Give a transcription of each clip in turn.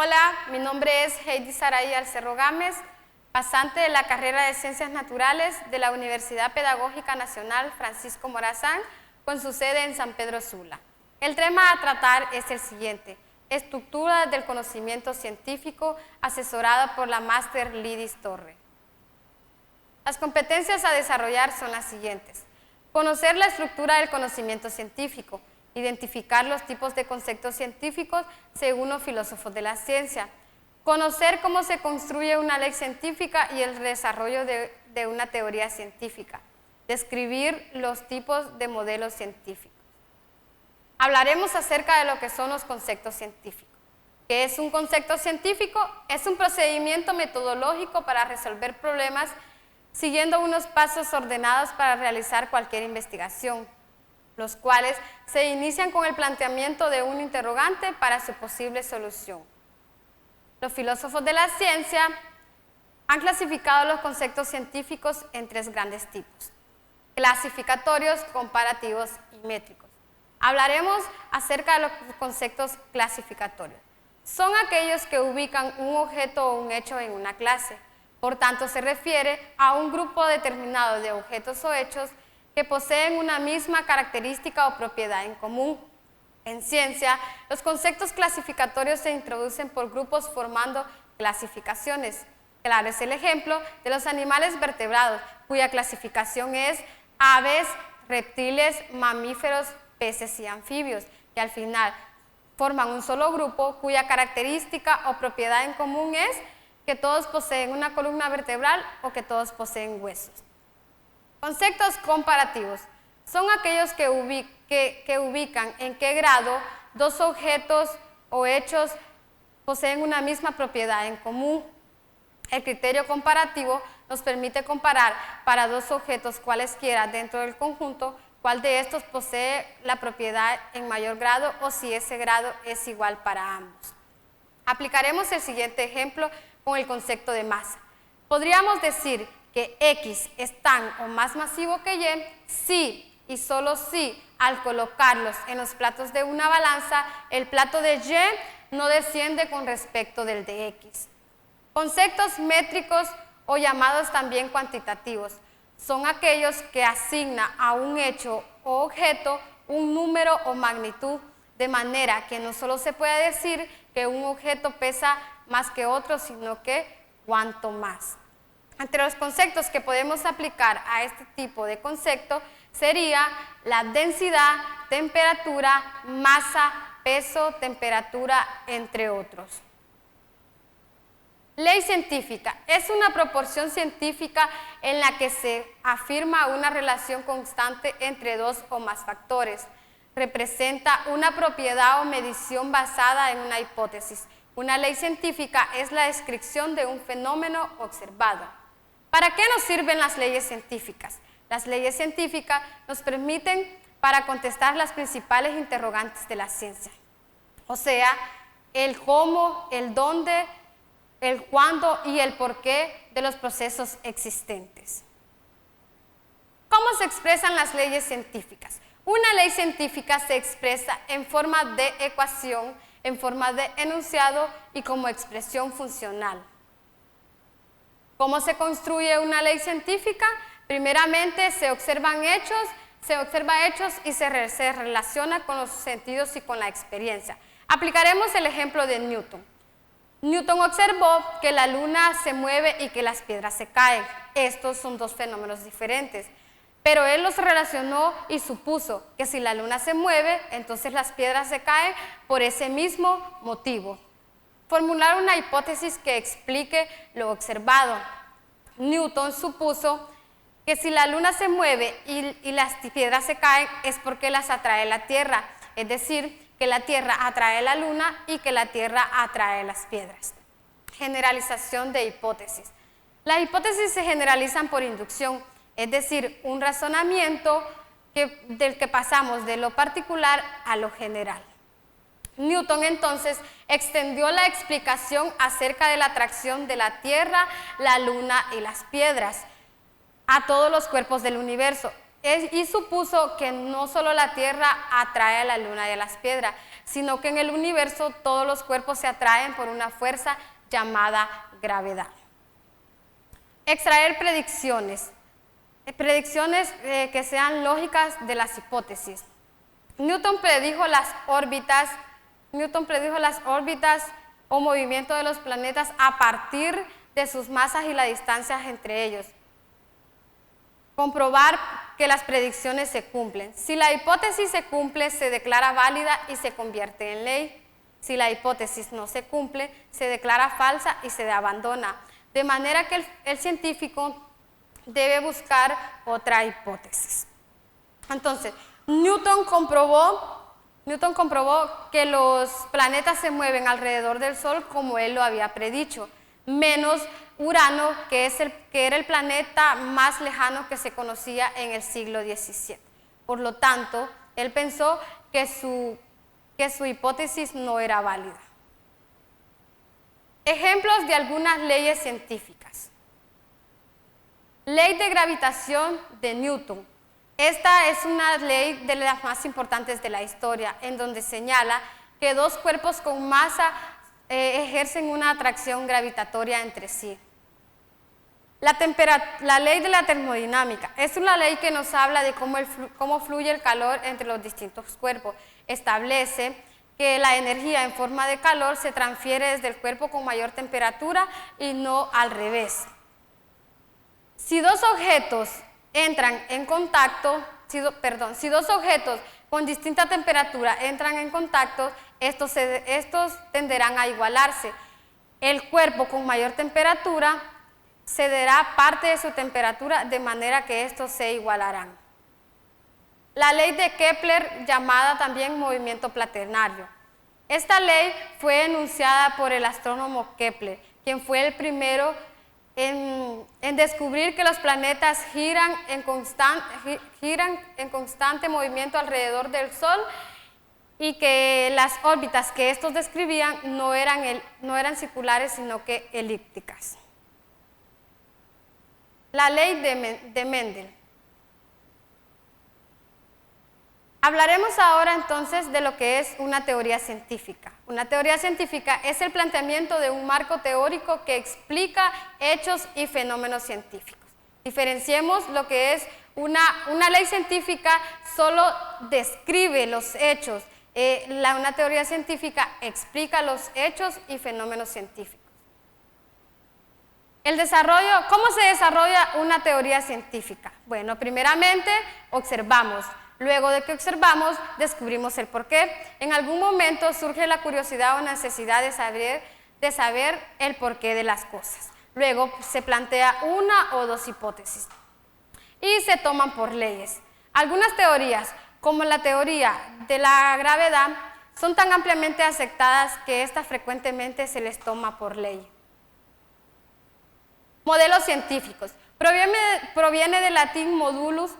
Hola, mi nombre es Heidi Saray Alcerro Gámez, pasante de la carrera de Ciencias Naturales de la Universidad Pedagógica Nacional Francisco Morazán, con su sede en San Pedro Sula. El tema a tratar es el siguiente: estructura del conocimiento científico, asesorada por la máster Lidis Torre. Las competencias a desarrollar son las siguientes: conocer la estructura del conocimiento científico, identificar los tipos de conceptos científicos según los filósofos de la ciencia, conocer cómo se construye una ley científica y el desarrollo de una teoría científica, describir los tipos de modelos científicos. Hablaremos acerca de lo que son los conceptos científicos. ¿Qué es un concepto científico? Es un procedimiento metodológico para resolver problemas siguiendo unos pasos ordenados para realizar cualquier investigación, los cuales se inician con el planteamiento de un interrogante para su posible solución. Los filósofos de la ciencia han clasificado los conceptos científicos en tres grandes tipos: clasificatorios, comparativos y métricos. Hablaremos acerca de los conceptos clasificatorios. Son aquellos que ubican un objeto o un hecho en una clase. Por tanto, se refiere a un grupo determinado de objetos o hechos que poseen una misma característica o propiedad en común. En ciencia, los conceptos clasificatorios se introducen por grupos formando clasificaciones. Claro es el ejemplo de los animales vertebrados, cuya clasificación es aves, reptiles, mamíferos, peces y anfibios, que al final forman un solo grupo cuya característica o propiedad en común es que todos poseen una columna vertebral o que todos poseen huesos. Conceptos comparativos son aquellos que ubican en qué grado dos objetos o hechos poseen una misma propiedad en común. El criterio comparativo nos permite comparar para dos objetos cualesquiera dentro del conjunto cuál de estos posee la propiedad en mayor grado o si ese grado es igual para ambos. Aplicaremos el siguiente ejemplo con el concepto de masa. Podríamos decir que X es tan o más masivo que Y si y solo si al colocarlos en los platos de una balanza, el plato de Y no desciende con respecto del de X. Conceptos métricos o llamados también cuantitativos son aquellos que asignan a un hecho o objeto un número o magnitud, de manera que no solo se puede decir que un objeto pesa más que otro, sino que cuanto más. Entre los conceptos que podemos aplicar a este tipo de concepto sería la densidad, temperatura, masa, peso, temperatura, entre otros. Ley científica es una proporción científica en la que se afirma una relación constante entre dos o más factores. Representa una propiedad o medición basada en una hipótesis. Una ley científica es la descripción de un fenómeno observado. ¿Para qué nos sirven las leyes científicas? Las leyes científicas nos permiten para contestar las principales interrogantes de la ciencia, o sea, el cómo, el dónde, el cuándo y el porqué de los procesos existentes. ¿Cómo se expresan las leyes científicas? Una ley científica se expresa en forma de ecuación, en forma de enunciado y como expresión funcional. ¿Cómo se construye una ley científica? Primeramente se observa hechos y se relaciona con los sentidos y con la experiencia. Aplicaremos el ejemplo de Newton. Newton observó que la luna se mueve y que las piedras se caen. Estos son dos fenómenos diferentes, pero él los relacionó y supuso que si la luna se mueve, entonces las piedras se caen por ese mismo motivo. Formular una hipótesis que explique lo observado. Newton supuso que si la luna se mueve y las piedras se caen es porque las atrae la Tierra, es decir, que la Tierra atrae la luna y que la Tierra atrae las piedras. Generalización de hipótesis. Las hipótesis se generalizan por inducción, es decir, un razonamiento del que pasamos de lo particular a lo general. Newton entonces extendió la explicación acerca de la atracción de la Tierra, la Luna y las piedras a todos los cuerpos del universo. y supuso que no solo la Tierra atrae a la Luna y a las piedras, sino que en el universo todos los cuerpos se atraen por una fuerza llamada gravedad. Extraer predicciones. Predicciones que sean lógicas de las hipótesis. Newton predijo las órbitas o movimiento de los planetas a partir de sus masas y las distancias entre ellos. Comprobar que las predicciones se cumplen. Si la hipótesis se cumple, se declara válida y se convierte en ley. Si la hipótesis no se cumple, se declara falsa y se abandona. De manera que el científico debe buscar otra hipótesis. Entonces, Newton comprobó que los planetas se mueven alrededor del Sol como él lo había predicho, menos Urano, que era el planeta más lejano que se conocía en el siglo XVII. Por lo tanto, él pensó que su hipótesis no era válida. Ejemplos de algunas leyes científicas. Ley de gravitación de Newton. Esta es una ley de las más importantes de la historia, en donde señala que dos cuerpos con masa ejercen una atracción gravitatoria entre sí. La ley de la termodinámica es una ley que nos habla de cómo fluye el calor entre los distintos cuerpos. Establece que la energía en forma de calor se transfiere desde el cuerpo con mayor temperatura y no al revés. Si dos objetos entran en contacto, si dos objetos con distinta temperatura entran en contacto, estos tenderán a igualarse. El cuerpo con mayor temperatura cederá parte de su temperatura de manera que estos se igualarán. La ley de Kepler, llamada también movimiento planetario. Esta ley fue enunciada por el astrónomo Kepler, quien fue el primero en descubrir que los planetas giran en constante movimiento alrededor del Sol y que las órbitas que estos describían no eran circulares, sino que elípticas. La ley de Mendel. Hablaremos ahora entonces de lo que es una teoría científica. Una teoría científica es el planteamiento de un marco teórico que explica hechos y fenómenos científicos. Diferenciemos lo que es una ley científica, solo describe los hechos. Una teoría científica explica los hechos y fenómenos científicos. ¿Cómo se desarrolla una teoría científica? Bueno, primeramente observamos. Luego de que observamos, descubrimos el porqué. En algún momento surge la curiosidad o necesidad de saber el porqué de las cosas. Luego se plantea una o dos hipótesis y se toman por leyes. Algunas teorías, como la teoría de la gravedad, son tan ampliamente aceptadas que estas frecuentemente se les toma por ley. Modelos científicos. Proviene del latín modulus,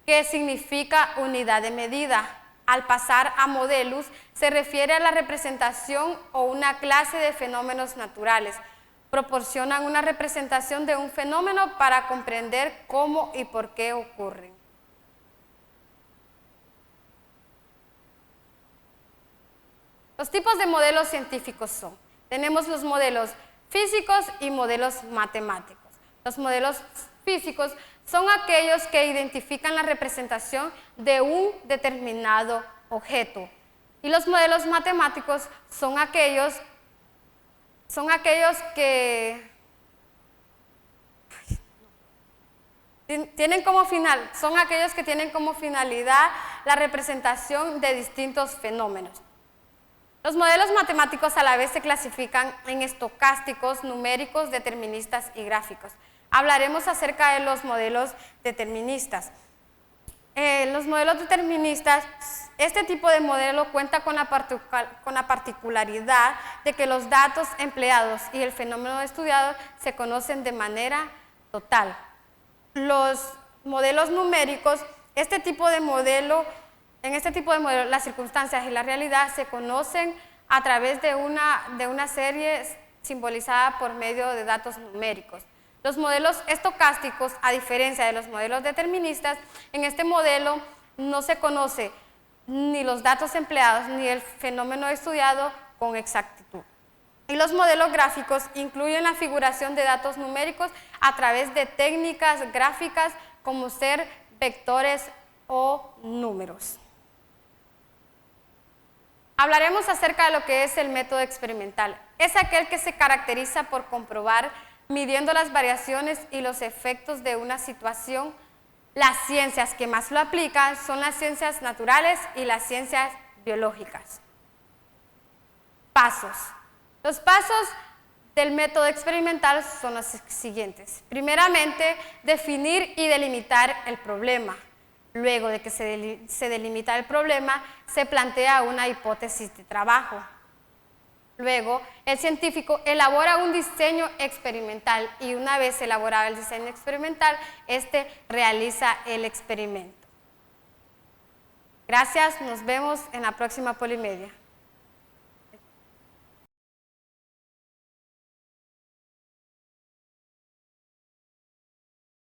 que significa unidad de medida. Al pasar a modelus, se refiere a la representación o una clase de fenómenos naturales. Proporcionan una representación de un fenómeno para comprender cómo y por qué ocurren. Los tipos de modelos científicos tenemos los modelos físicos y modelos matemáticos. Los modelos físicos son aquellos que identifican la representación de un determinado objeto. Y los modelos matemáticos son aquellos que tienen como finalidad la representación de distintos fenómenos. Los modelos matemáticos a la vez se clasifican en estocásticos, numéricos, deterministas y gráficos. Hablaremos acerca de los modelos deterministas. Los modelos deterministas, este tipo de modelo cuenta con la particularidad de que los datos empleados y el fenómeno estudiado se conocen de manera total. Los modelos numéricos, en este tipo de modelo las circunstancias y la realidad se conocen a través de una serie simbolizada por medio de datos numéricos. Los modelos estocásticos, a diferencia de los modelos deterministas, en este modelo no se conoce ni los datos empleados ni el fenómeno estudiado con exactitud. Y los modelos gráficos incluyen la figuración de datos numéricos a través de técnicas gráficas como ser vectores o números. Hablaremos acerca de lo que es el método experimental. Es aquel que se caracteriza por comprobar, midiendo las variaciones y los efectos de una situación. Las ciencias que más lo aplican son las ciencias naturales y las ciencias biológicas. Pasos. Los pasos del método experimental son los siguientes. Primeramente, definir y delimitar el problema. Luego de que se delimita el problema, se plantea una hipótesis de trabajo. Luego, el científico elabora un diseño experimental y una vez elaborado el diseño experimental, este realiza el experimento. Gracias, nos vemos en la próxima Polimedia.